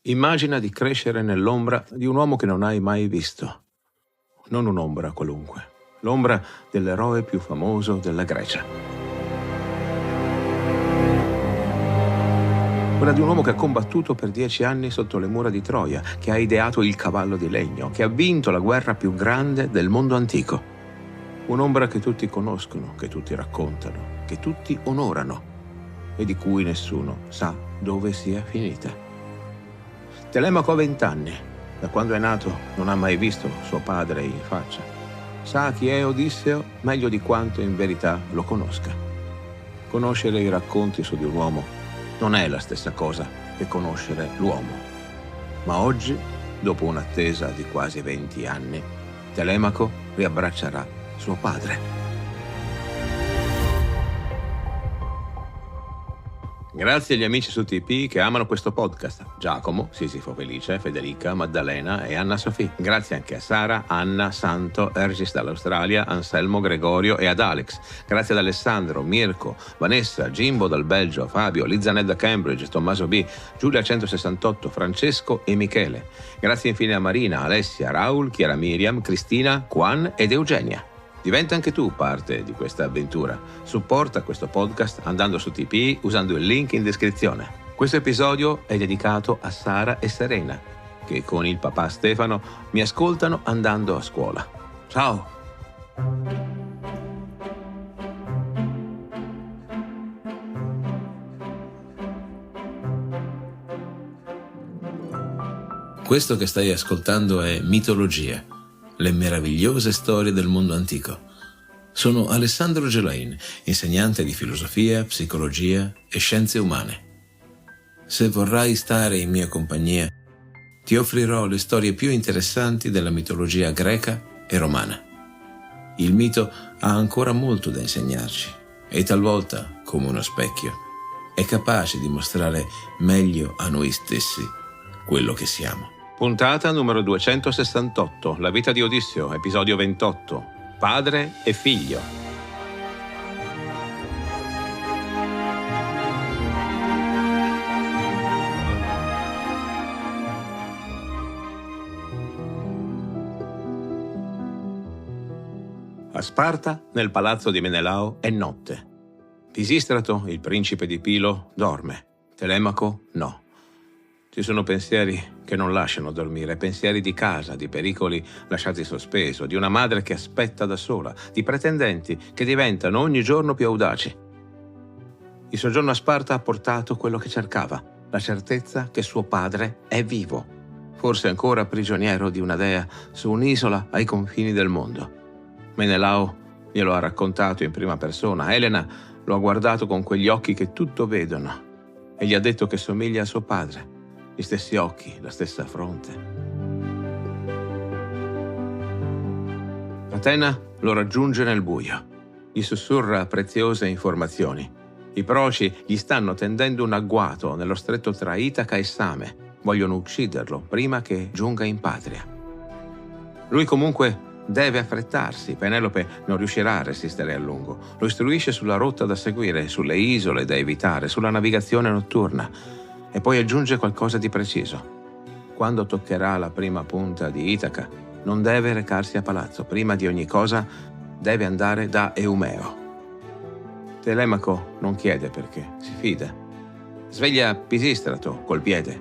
Immagina di crescere nell'ombra di un uomo che non hai mai visto. Non un'ombra qualunque, l'ombra dell'eroe più famoso della Grecia. Quella di un uomo che ha combattuto per 10 anni sotto le mura di Troia, che ha ideato il cavallo di legno, che ha vinto la guerra più grande del mondo antico. Un'ombra che tutti conoscono, che tutti raccontano, che tutti onorano e di cui nessuno sa dove sia finita. Telemaco ha 20 anni. Da quando è nato non ha mai visto suo padre in faccia. Sa chi è Odisseo meglio di quanto in verità lo conosca. Conoscere i racconti su di un uomo non è la stessa cosa che conoscere l'uomo. Ma oggi, dopo un'attesa di quasi 20 anni, Telemaco riabbraccerà suo padre. Grazie agli amici su TP che amano questo podcast: Giacomo, Sisifo Felice, Federica, Maddalena e Anna Sofì. Grazie anche a Sara, Anna, Santo, Ergis dall'Australia, Anselmo, Gregorio e ad Alex. Grazie ad Alessandro, Mirko, Vanessa, Jimbo dal Belgio, Fabio, Lizaned da Cambridge, Tommaso B, Giulia 168, Francesco e Michele. Grazie infine a Marina, Alessia, Raul, Chiara Miriam, Cristina, Juan ed Eugenia. Diventa anche tu parte di questa avventura. Supporta questo podcast andando su TP usando il link in descrizione. Questo episodio è dedicato a Sara e Serena, che con il papà Stefano mi ascoltano andando a scuola. Ciao! Questo che stai ascoltando è Mitologia, le meravigliose storie del mondo antico. Sono Alessandro Gelain, insegnante di filosofia, psicologia e scienze umane. Se vorrai stare in mia compagnia, ti offrirò le storie più interessanti della mitologia greca e romana. Il mito ha ancora molto da insegnarci e talvolta, come uno specchio, è capace di mostrare meglio a noi stessi quello che siamo. Puntata numero 268, La vita di Odisseo, episodio 28, Padre e figlio. A Sparta, nel palazzo di Menelao, è notte. Pisistrato, il principe di Pilo, dorme. Telemaco, no. Ci sono pensieri che non lasciano dormire, pensieri di casa, di pericoli lasciati sospeso, di una madre che aspetta da sola, di pretendenti che diventano ogni giorno più audaci. Il soggiorno a Sparta ha portato quello che cercava, la certezza che suo padre è vivo, forse ancora prigioniero di una dea su un'isola ai confini del mondo. Menelao glielo ha raccontato in prima persona. Elena lo ha guardato con quegli occhi che tutto vedono e gli ha detto che somiglia a suo padre. Gli stessi occhi, la stessa fronte. Atena lo raggiunge nel buio. Gli sussurra preziose informazioni. I proci gli stanno tendendo un agguato nello stretto tra Itaca e Same. Vogliono ucciderlo prima che giunga in patria. Lui comunque deve affrettarsi. Penelope non riuscirà a resistere a lungo. Lo istruisce sulla rotta da seguire, sulle isole da evitare, sulla navigazione notturna. E poi aggiunge qualcosa di preciso. Quando toccherà la prima punta di Itaca, non deve recarsi a palazzo. Prima di ogni cosa deve andare da Eumeo. Telemaco non chiede perché, si fida. Sveglia Pisistrato col piede.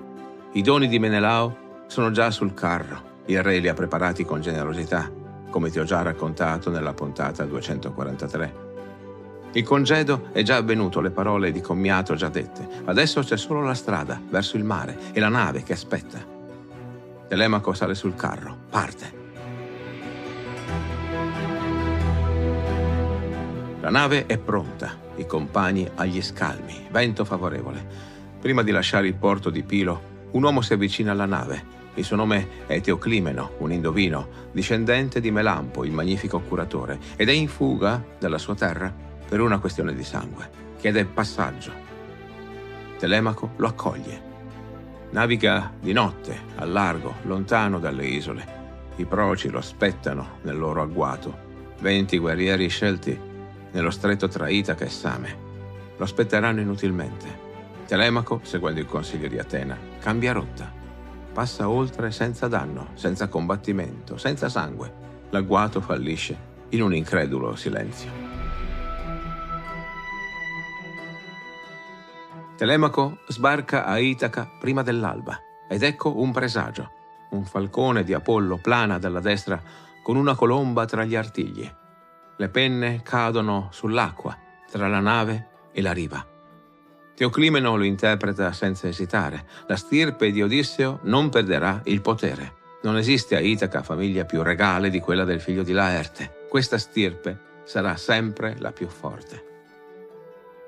I doni di Menelao sono già sul carro. Il re li ha preparati con generosità, come ti ho già raccontato nella puntata 243. Il congedo è già avvenuto, le parole di commiato già dette. Adesso c'è solo la strada verso il mare e la nave che aspetta. Telemaco sale sul carro, parte. La nave è pronta, i compagni agli scalmi, vento favorevole. Prima di lasciare il porto di Pilo, un uomo si avvicina alla nave. Il suo nome è Teoclimeno, un indovino, discendente di Melampo, il magnifico curatore, ed è in fuga dalla sua terra per una questione di sangue. Chiede passaggio. Telemaco lo accoglie. Naviga di notte, al largo, lontano dalle isole. I proci lo aspettano nel loro agguato. 20 guerrieri scelti nello stretto tra Itaca e Same. Lo aspetteranno inutilmente. Telemaco, seguendo il consiglio di Atena, cambia rotta. passa oltre senza danno, senza combattimento, senza sangue. L'agguato fallisce in un incredulo silenzio. Telemaco sbarca a Itaca prima dell'alba ed ecco un presagio. Un falcone di Apollo plana dalla destra con una colomba tra gli artigli. Le penne cadono sull'acqua, tra la nave e la riva. Teoclimeno lo interpreta senza esitare. La stirpe di Odisseo non perderà il potere. Non esiste a Itaca famiglia più regale di quella del figlio di Laerte. Questa stirpe sarà sempre la più forte.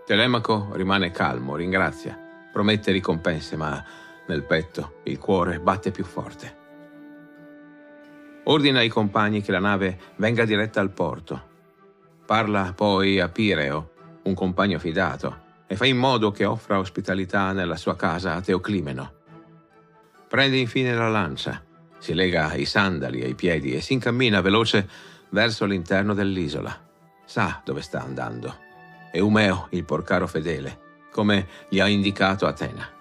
Telemaco rimane calmo, ringrazia, promette ricompense, ma nel petto il cuore batte più forte. Ordina ai compagni che la nave venga diretta al porto. Parla poi a Pireo, un compagno fidato, e fa in modo che offra ospitalità nella sua casa a Teoclimeno. Prende infine la lancia, si lega i sandali ai piedi e si incammina veloce verso l'interno dell'isola. Sa dove sta andando. Eumeo, il porcaro fedele, come gli ha indicato Atena.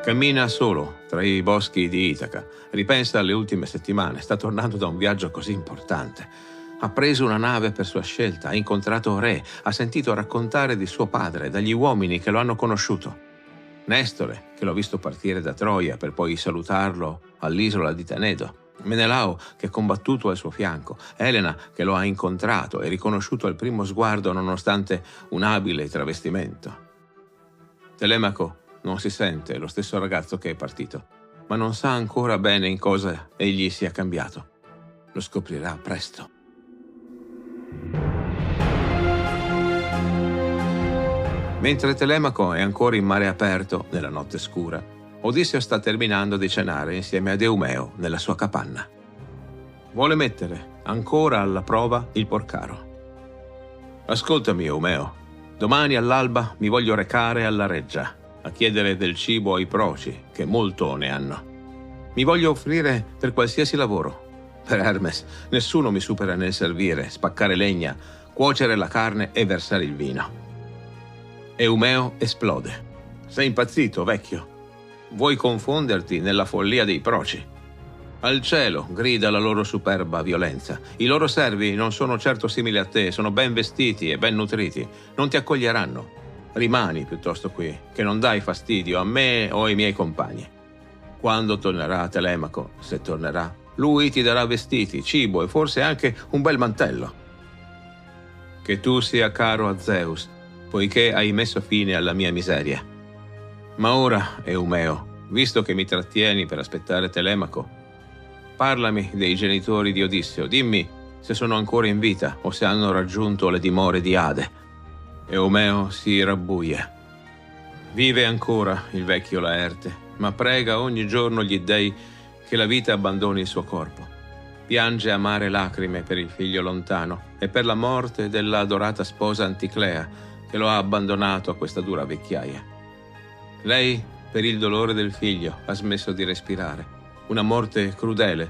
Cammina solo tra i boschi di Itaca, ripensa alle ultime settimane, sta tornando da un viaggio così importante. Ha preso una nave per sua scelta, ha incontrato re, ha sentito raccontare di suo padre dagli uomini che lo hanno conosciuto. Nestore, che l'ho visto partire da Troia per poi salutarlo all'isola di Tenedo. Menelao, che ha combattuto al suo fianco. Elena, che lo ha incontrato e riconosciuto al primo sguardo nonostante un abile travestimento. Telemaco non si sente lo stesso ragazzo che è partito, ma non sa ancora bene in cosa egli sia cambiato. Lo scoprirà presto. Mentre Telemaco è ancora in mare aperto, nella notte scura, Odisseo sta terminando di cenare insieme ad Eumeo nella sua capanna. Vuole mettere ancora alla prova il porcaro. Ascoltami, Eumeo. Domani all'alba mi voglio recare alla reggia a chiedere del cibo ai proci, che molto ne hanno. Mi voglio offrire per qualsiasi lavoro. Per Hermes, nessuno mi supera nel servire, spaccare legna, cuocere la carne e versare il vino. Eumeo esplode. Sei impazzito, vecchio? Vuoi confonderti nella follia dei proci? Al cielo grida la loro superba violenza. I loro servi non sono certo simili a te, sono ben vestiti e ben nutriti. Non ti accoglieranno. Rimani piuttosto qui, che non dai fastidio a me o ai miei compagni. Quando tornerà Telemaco, se tornerà, lui ti darà vestiti, cibo e forse anche un bel mantello. Che tu sia caro a Zeus, poiché hai messo fine alla mia miseria. Ma ora, Eumeo, visto che mi trattieni per aspettare Telemaco, parlami dei genitori di Odisseo, dimmi se sono ancora in vita o se hanno raggiunto le dimore di Ade. Eumeo si rabbuia. Vive ancora il vecchio Laerte, ma prega ogni giorno gli dei che la vita abbandoni il suo corpo. Piange amare lacrime per il figlio lontano e per la morte della adorata sposa Anticlea, che lo ha abbandonato a questa dura vecchiaia. Lei, per il dolore del figlio, ha smesso di respirare. Una morte crudele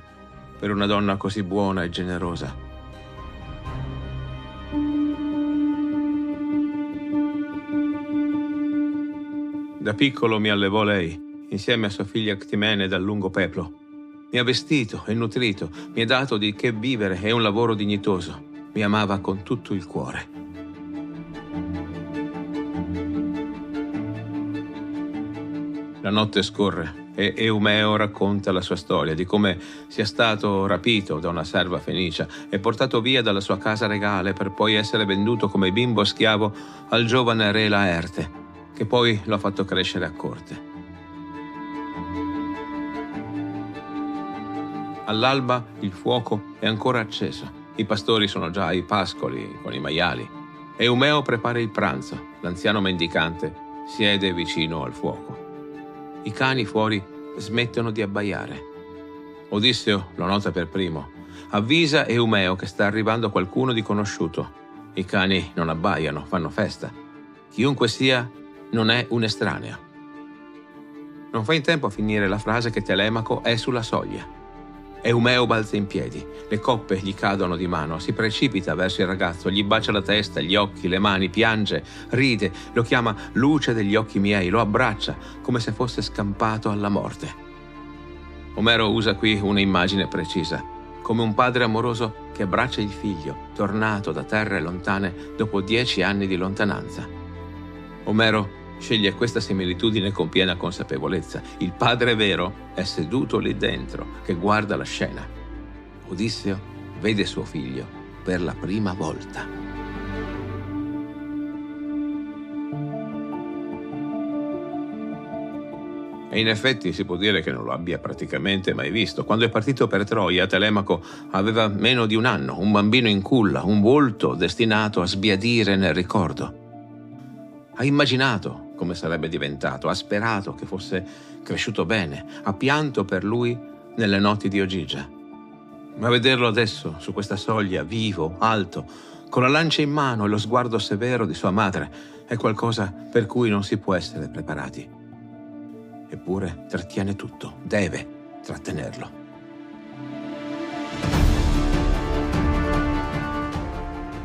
per una donna così buona e generosa. Da piccolo mi allevò lei, insieme a sua figlia Ctimene dal lungo peplo. Mi ha vestito e nutrito, mi ha dato di che vivere e un lavoro dignitoso. Mi amava con tutto il cuore. La notte scorre e Eumeo racconta la sua storia di come sia stato rapito da una serva fenicia e portato via dalla sua casa regale per poi essere venduto come bimbo schiavo al giovane re Laerte, che poi lo ha fatto crescere a corte. All'alba il fuoco è ancora acceso. I pastori sono già ai pascoli con i maiali. Eumeo prepara il pranzo. L'anziano mendicante siede vicino al fuoco. I cani fuori smettono di abbaiare. Odisseo lo nota per primo. Avvisa Eumeo che sta arrivando qualcuno di conosciuto. I cani non abbaiano, fanno festa. Chiunque sia, non è un estraneo. Non fa in tempo a finire la frase che Telemaco è sulla soglia. Eumeo balza in piedi, le coppe gli cadono di mano, si precipita verso il ragazzo, gli bacia la testa, gli occhi, le mani, piange, ride, lo chiama luce degli occhi miei, lo abbraccia come se fosse scampato alla morte. Omero usa qui un'immagine precisa, come un padre amoroso che abbraccia il figlio, tornato da terre lontane dopo 10 anni di lontananza. Omero sceglie questa similitudine con piena consapevolezza. Il padre vero è seduto lì dentro, che guarda la scena. Odisseo vede suo figlio per la prima volta. E in effetti si può dire che non lo abbia praticamente mai visto. Quando è partito per Troia, Telemaco aveva meno di 1 anno, un bambino in culla, un volto destinato a sbiadire nel ricordo. Ha immaginato come sarebbe diventato, ha sperato che fosse cresciuto bene, ha pianto per lui nelle notti di Ogygia. Ma vederlo adesso, su questa soglia, vivo, alto, con la lancia in mano e lo sguardo severo di sua madre, è qualcosa per cui non si può essere preparati. Eppure trattiene tutto, deve trattenerlo.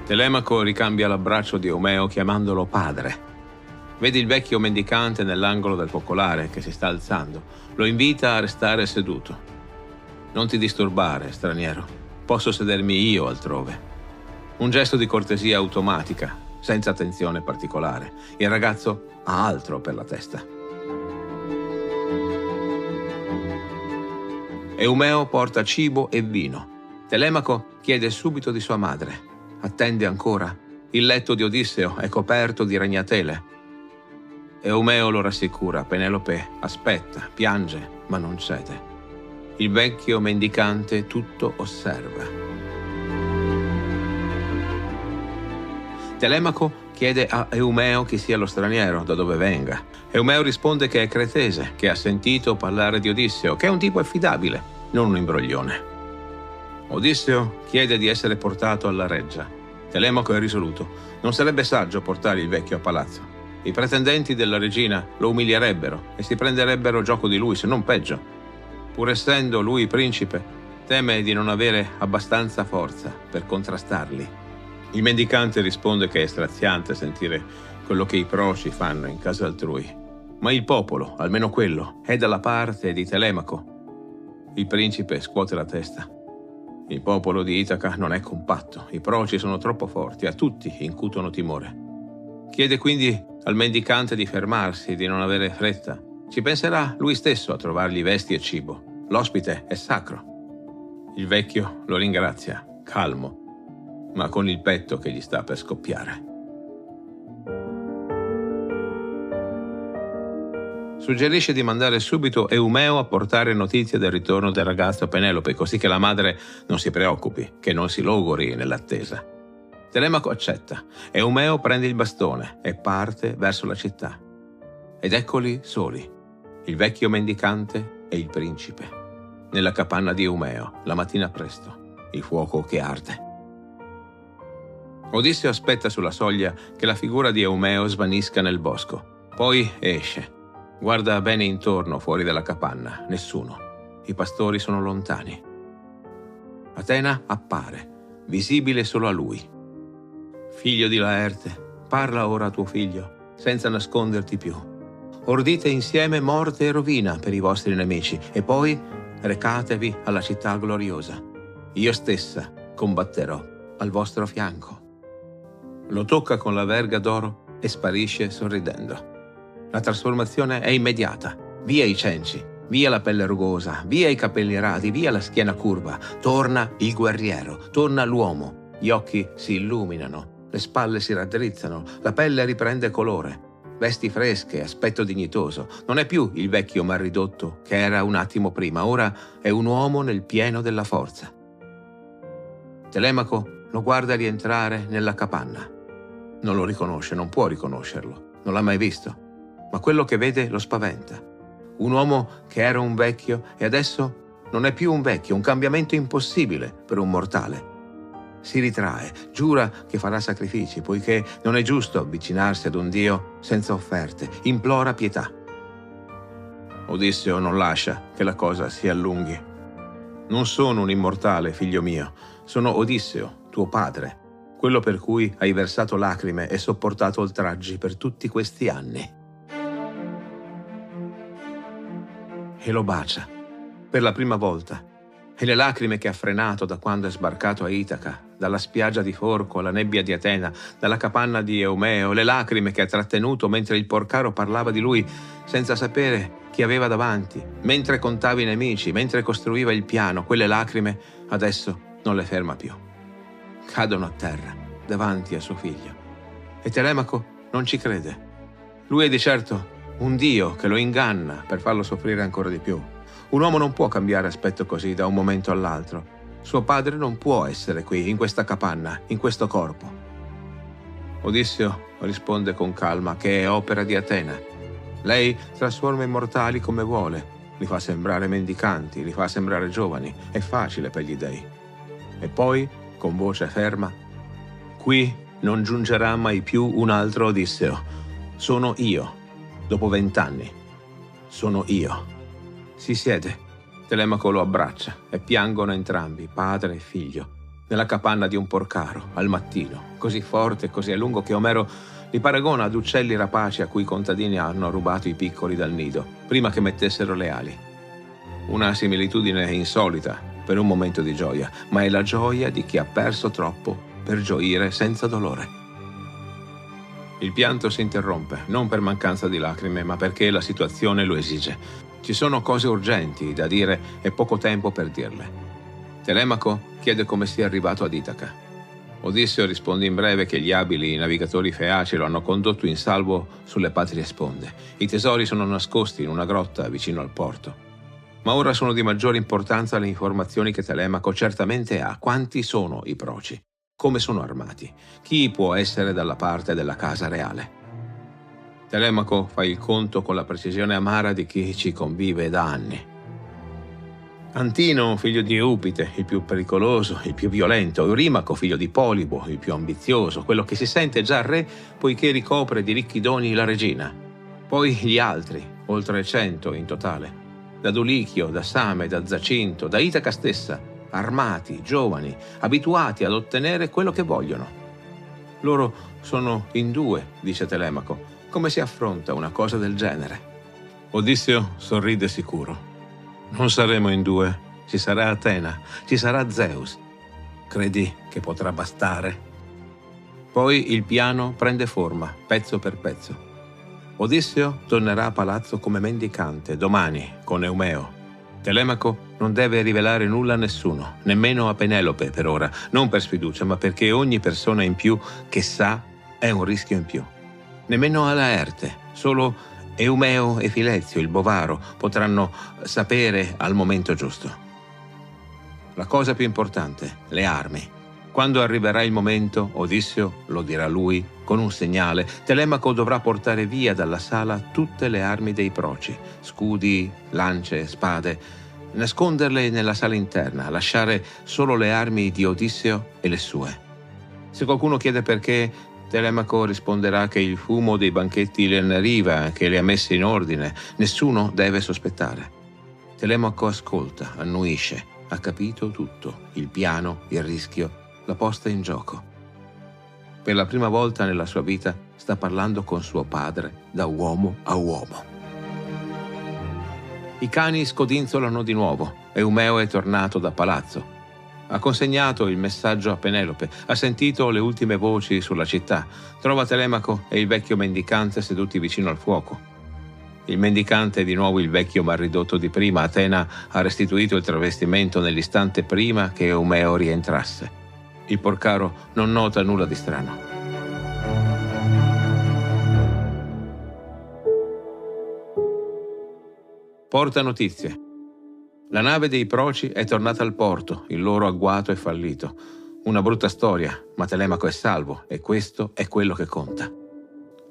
Telemaco ricambia l'abbraccio di Eumeo chiamandolo padre. Vede il vecchio mendicante nell'angolo del focolare che si sta alzando. Lo invita a restare seduto. Non ti disturbare, straniero. Posso sedermi io altrove. Un gesto di cortesia automatica, senza attenzione particolare. Il ragazzo ha altro per la testa. Eumeo porta cibo e vino. Telemaco chiede subito di sua madre. Attende ancora. Il letto di Odisseo è coperto di ragnatele. Eumeo lo rassicura. Penelope aspetta, piange, ma non cede. Il vecchio mendicante tutto osserva. Telemaco chiede a Eumeo chi sia lo straniero, da dove venga. Eumeo risponde che è cretese, che ha sentito parlare di Odisseo, che è un tipo affidabile, non un imbroglione. Odisseo chiede di essere portato alla reggia. Telemaco è risoluto. Non sarebbe saggio portare il vecchio a palazzo. I pretendenti della regina lo umilierebbero e si prenderebbero gioco di lui, se non peggio. Pur essendo lui principe, teme di non avere abbastanza forza per contrastarli. Il mendicante risponde che è straziante sentire quello che i proci fanno in casa altrui. Ma il popolo, almeno quello, è dalla parte di Telemaco. Il principe scuote la testa. Il popolo di Itaca non è compatto, i proci sono troppo forti, a tutti incutono timore. Chiede quindi al mendicante di fermarsi, di non avere fretta. Ci penserà lui stesso a trovargli vesti e cibo. L'ospite è sacro. Il vecchio lo ringrazia, calmo, ma con il petto che gli sta per scoppiare. Suggerisce di mandare subito Eumeo a portare notizie del ritorno del ragazzo a Penelope, così che la madre non si preoccupi, che non si logori nell'attesa. Telemaco accetta. Eumeo prende il bastone e parte verso la città. Ed eccoli soli, il vecchio mendicante e il principe, nella capanna di Eumeo, la mattina presto, il fuoco che arde. Odisseo aspetta sulla soglia che la figura di Eumeo svanisca nel bosco. Poi esce. Guarda bene intorno fuori dalla capanna. Nessuno. I pastori sono lontani. Atena appare, visibile solo a lui. Figlio di Laerte, parla ora a tuo figlio, senza nasconderti più. Ordite insieme morte e rovina per i vostri nemici, e poi recatevi alla città gloriosa. Io stessa combatterò al vostro fianco. Lo tocca con la verga d'oro e sparisce sorridendo. La trasformazione è immediata. Via i cenci, via la pelle rugosa, via i capelli radi, via la schiena curva. Torna il guerriero, torna l'uomo. Gli occhi si illuminano. Le spalle si raddrizzano, la pelle riprende colore, vesti fresche, aspetto dignitoso. Non è più il vecchio mal ridotto che era un attimo prima, ora è un uomo nel pieno della forza. Telemaco lo guarda rientrare nella capanna. Non lo riconosce, non può riconoscerlo, non l'ha mai visto, ma quello che vede lo spaventa. Un uomo che era un vecchio e adesso non è più un vecchio, un cambiamento impossibile per un mortale. Si ritrae, giura che farà sacrifici, poiché non è giusto avvicinarsi ad un Dio senza offerte, implora pietà. Odisseo non lascia che la cosa si allunghi. Non sono un immortale, figlio mio, sono Odisseo, tuo padre, quello per cui hai versato lacrime e sopportato oltraggi per tutti questi anni. E lo bacia, per la prima volta, e le lacrime che ha frenato da quando è sbarcato a Itaca, dalla spiaggia di Forco alla nebbia di Atena, dalla capanna di Eumeo, le lacrime che ha trattenuto mentre il porcaro parlava di lui senza sapere chi aveva davanti, mentre contava i nemici, mentre costruiva il piano, quelle lacrime adesso non le ferma più. Cadono a terra davanti a suo figlio. E Telemaco non ci crede. Lui è di certo un dio che lo inganna per farlo soffrire ancora di più. Un uomo non può cambiare aspetto così da un momento all'altro. Suo padre non può essere qui, in questa capanna, in questo corpo. Odisseo risponde con calma che è opera di Atena. Lei trasforma i mortali come vuole, li fa sembrare mendicanti, li fa sembrare giovani, è facile per gli dei. E poi, con voce ferma, qui non giungerà mai più un altro Odisseo. Sono io, dopo 20 anni. Sono io. Si siede. Telemaco lo abbraccia e piangono entrambi, padre e figlio, nella capanna di un porcaro, al mattino, così forte e così a lungo che Omero li paragona ad uccelli rapaci a cui i contadini hanno rubato i piccoli dal nido, prima che mettessero le ali. Una similitudine insolita per un momento di gioia, ma è la gioia di chi ha perso troppo per gioire senza dolore. Il pianto si interrompe, non per mancanza di lacrime, ma perché la situazione lo esige. Ci sono cose urgenti da dire e poco tempo per dirle. Telemaco chiede come sia arrivato ad Itaca. Odisseo risponde in breve che gli abili navigatori feaci lo hanno condotto in salvo sulle patrie sponde. I tesori sono nascosti in una grotta vicino al porto. Ma ora sono di maggiore importanza le informazioni che Telemaco certamente ha. Quanti sono i proci? Come sono armati? Chi può essere dalla parte della casa reale? Telemaco fa il conto con la precisione amara di chi ci convive da anni. Antino, figlio di Eupite, il più pericoloso, il più violento. Eurimaco, figlio di Polibo, il più ambizioso, quello che si sente già re poiché ricopre di ricchi doni la regina. Poi gli altri, oltre 100 in totale. Da Dulichio, da Same, da Zacinto, da Itaca stessa, armati, giovani, abituati ad ottenere quello che vogliono. Loro sono in 2, dice Telemaco. Come si affronta una cosa del genere? Odisseo sorride sicuro. Non saremo in 2, ci sarà Atena, ci sarà Zeus. Credi che potrà bastare? Poi il piano prende forma, pezzo per pezzo. Odisseo tornerà a palazzo come mendicante domani con Eumeo. Telemaco non deve rivelare nulla a nessuno, nemmeno a Penelope per ora, non per sfiducia, ma perché ogni persona in più che sa è un rischio in più. Nemmeno a Laerte, solo Eumeo e Filezio, il bovaro, potranno sapere al momento giusto. La cosa più importante, le armi. Quando arriverà il momento, Odisseo lo dirà lui con un segnale. Telemaco dovrà portare via dalla sala tutte le armi dei proci, scudi, lance, spade, nasconderle nella sala interna, lasciare solo le armi di Odisseo e le sue. Se qualcuno chiede perché, Telemaco risponderà che il fumo dei banchetti le anneriva, che le ha messe in ordine. Nessuno deve sospettare. Telemaco ascolta, annuisce, ha capito tutto, il piano, il rischio, la posta in gioco. Per la prima volta nella sua vita sta parlando con suo padre da uomo a uomo. I cani scodinzolano di nuovo. Eumeo è tornato da palazzo. Ha consegnato il messaggio a Penelope, ha sentito le ultime voci sulla città. Trova Telemaco e il vecchio mendicante seduti vicino al fuoco. Il mendicante è di nuovo il vecchio mal ridotto di prima. Atena ha restituito il travestimento nell'istante prima che Eumeo rientrasse. Il porcaro non nota nulla di strano. Porta notizie. La nave dei proci è tornata al porto, il loro agguato è fallito. Una brutta storia, ma Telemaco è salvo e questo è quello che conta.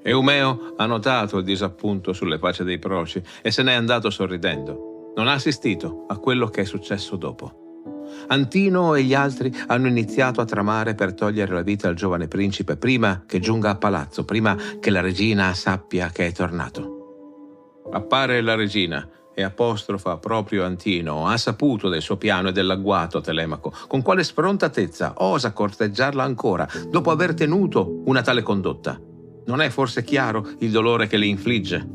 Eumeo ha notato il disappunto sulle facce dei proci e se n'è andato sorridendo. Non ha assistito a quello che è successo dopo. Antino e gli altri hanno iniziato a tramare per togliere la vita al giovane principe prima che giunga a palazzo, prima che la regina sappia che è tornato. Appare la regina e apostrofa proprio Antino, ha saputo del suo piano e dell'agguato Telemaco, con quale sfrontatezza osa corteggiarla ancora, dopo aver tenuto una tale condotta. Non è forse chiaro il dolore che le infligge?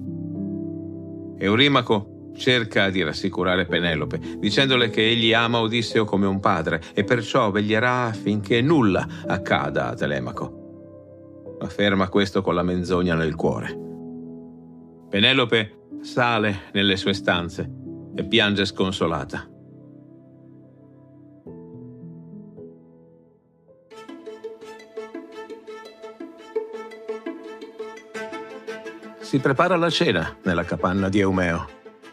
Eurimaco cerca di rassicurare Penelope, dicendole che egli ama Odisseo come un padre e perciò veglierà affinché nulla accada a Telemaco. Afferma questo con la menzogna nel cuore. Penelope sale nelle sue stanze e piange sconsolata. Si prepara la cena nella capanna di Eumeo.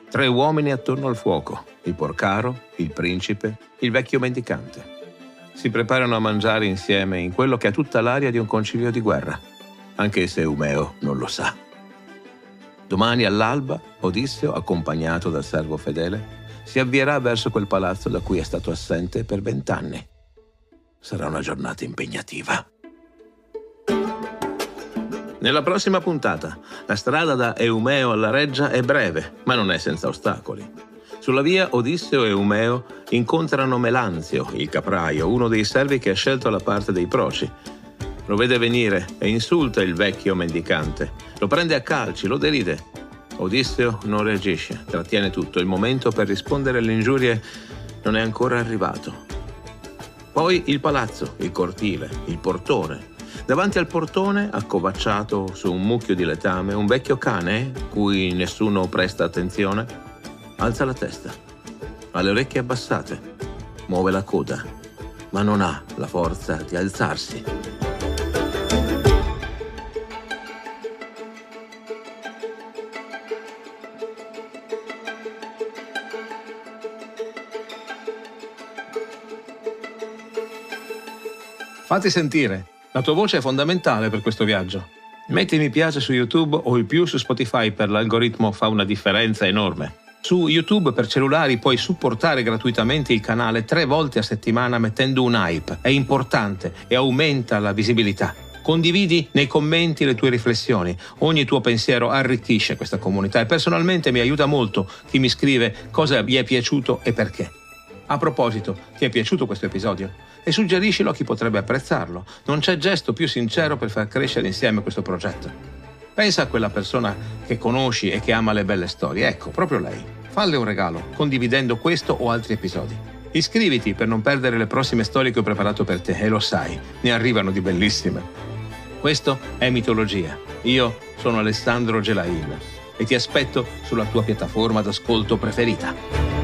3 uomini attorno al fuoco, il porcaro, il principe, il vecchio mendicante. Si preparano a mangiare insieme in quello che ha tutta l'aria di un concilio di guerra, anche se Eumeo non lo sa. Domani all'alba, Odisseo, accompagnato dal servo fedele, si avvierà verso quel palazzo da cui è stato assente per 20 anni. Sarà una giornata impegnativa. Nella prossima puntata, la strada da Eumeo alla reggia è breve, ma non è senza ostacoli. Sulla via Odisseo e Eumeo incontrano Melanzio, il capraio, uno dei servi che ha scelto la parte dei proci. Lo vede venire e insulta il vecchio mendicante. Lo prende a calci, lo deride. Odisseo non reagisce, trattiene tutto. Il momento per rispondere alle ingiurie non è ancora arrivato. Poi il palazzo, il cortile, il portone. Davanti al portone, accovacciato su un mucchio di letame, un vecchio cane, cui nessuno presta attenzione, alza la testa, ha le orecchie abbassate, muove la coda, ma non ha la forza di alzarsi. Fatti sentire. La tua voce è fondamentale per questo viaggio. Metti mi piace su YouTube o il più su Spotify per l'algoritmo fa una differenza enorme. Su YouTube per cellulari puoi supportare gratuitamente il canale 3 volte a settimana mettendo un hype. È importante e aumenta la visibilità. Condividi nei commenti le tue riflessioni. Ogni tuo pensiero arricchisce questa comunità e personalmente mi aiuta molto chi mi scrive cosa gli è piaciuto e perché. A proposito, ti è piaciuto questo episodio? E suggeriscilo a chi potrebbe apprezzarlo. Non c'è gesto più sincero per far crescere insieme questo progetto. Pensa a quella persona che conosci e che ama le belle storie. Ecco, proprio lei. Falle un regalo, condividendo questo o altri episodi. Iscriviti per non perdere le prossime storie che ho preparato per te. E lo sai, ne arrivano di bellissime. Questo è Mitologia. Io sono Alessandro Gelain e ti aspetto sulla tua piattaforma d'ascolto preferita.